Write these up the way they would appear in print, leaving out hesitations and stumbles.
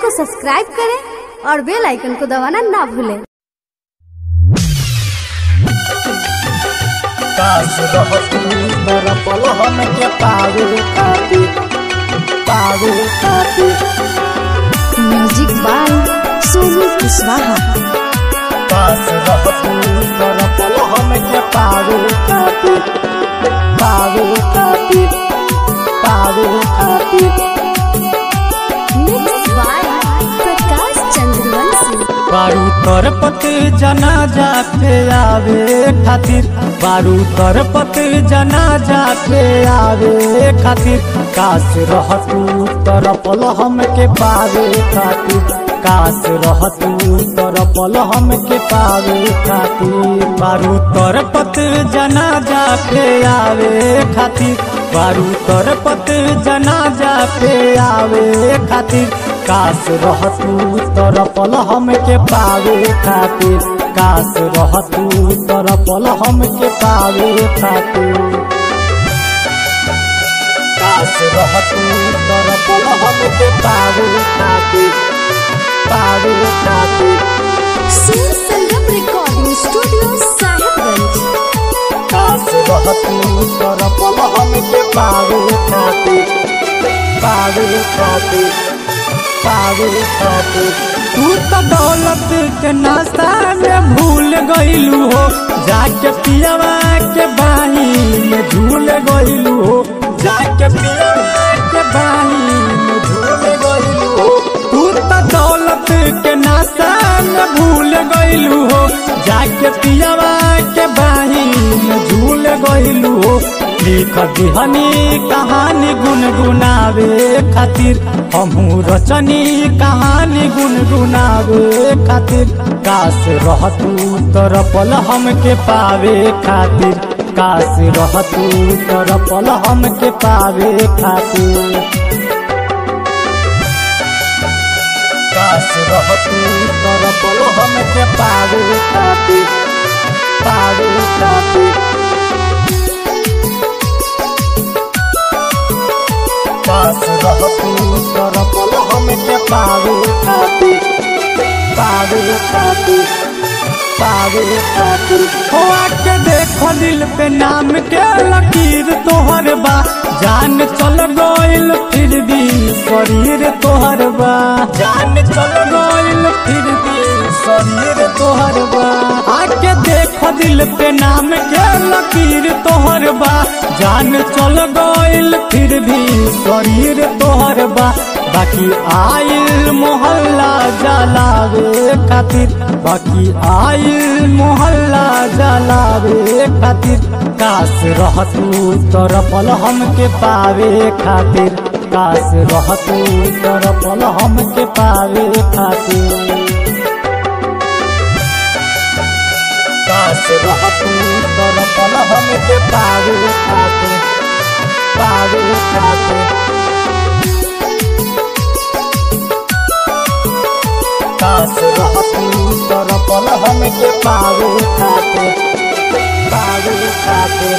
को सब्सक्राइब करें और बेल आइकन को दबाना ना भूलें। Music by Sonu Kushwaha. बारू तरपत जनाजा पे आवे खातिर, बारू तरपत जनाजा पे आवे खातिर, काश रहतू तरपल हमके पावे खातिर, काश रहतू तरपल हमके पावे खातिर। बारू तरपत जनाजा पे आवे खातिर, बारू तरपत जनाजा पे आवे खातिर, काश रहतू तरपल हमके पावे खातिर, काश रहतू तरपल हमके पावे खातिर, काश रहतू तरपल हमके पावे खातिर, पावे खातिर। सुर संगम रिकॉर्डिंग स्टूडियो साहिबगंज। काश रहतू तरपल हमके पावे खातिर, पावे खातिर, पावे खातिर। तू तो दौलत के नाश्ता में भूल गईलू हो, जाके पियवा के बाही में झूल गईलू हो, जाके पियवा के बाही में झूल गईलू हो। तू तो दौलत के नाश्ता में भूल गईलू हो, जाके पियवा के बाही में झूल गईलू हो। लिख दिहनी कहानी गुनगुनावे खातिर, हमहू रचनी कहानी गुनगुनावे खातिर, काश रहतू तरपल हमके पावे खातिर, काश रहतू तरपल हमके पावे खातिर, काश रहतू तरपल हमके पावे खातिर, पावे खातिर। काश रहतू तरपल हमके पावे खातिर, पावे खातिर, पावे खातिर। हो आके देखो दिल पे नाम के लकीर तोहर बा, जान चल गइल फिर भी शरीर तोहर बा, जान चल गइल फिर भी शरीर तोहर बा। आके देखो दिल पे नाम के लकीर तोहर बा, जान चल गइल फिर भी शरीर तोहर बा। बाकी आइल मोहल्ला जलावे खातिर, बाकी आइल मोहल्ला जलावे खातिर, काश रहतू तरपल हमके पावे खातिर, काश रहतू तरपल हमके पावे खातिर, काश रहतू तरपल हमके पावे खातिर, पावे खातिर। काश रहतू तरपल हमके पावे खातिर, पावे खातिर,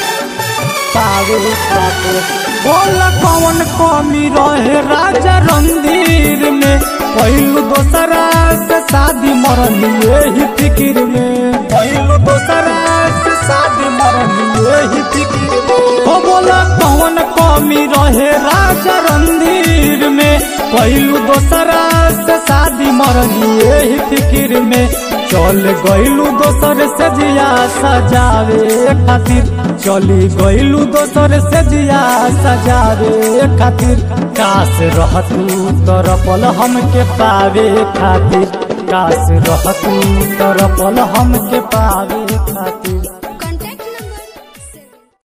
पावे खातिर। बोल कौन कमी रहे राजा रणधीर में, पहिलू दोसरा से शादी मरनी यही फिक्र में, पहिलू दोसरा से शादी मरनी यही फिक्र में। हो बोला कौन कमी रहे राजा रणधीर में, पहिलू दोसरा से शादी मरनी यही फिक्र में। चल गईलू दोसर से जिया सजावे खातिर, चली गईलू दोसर से जिया सजावे खातिर, काश रहतू तरपल हमके पावे खातिर, काश रहतू तरपल हमके पावे खातिर।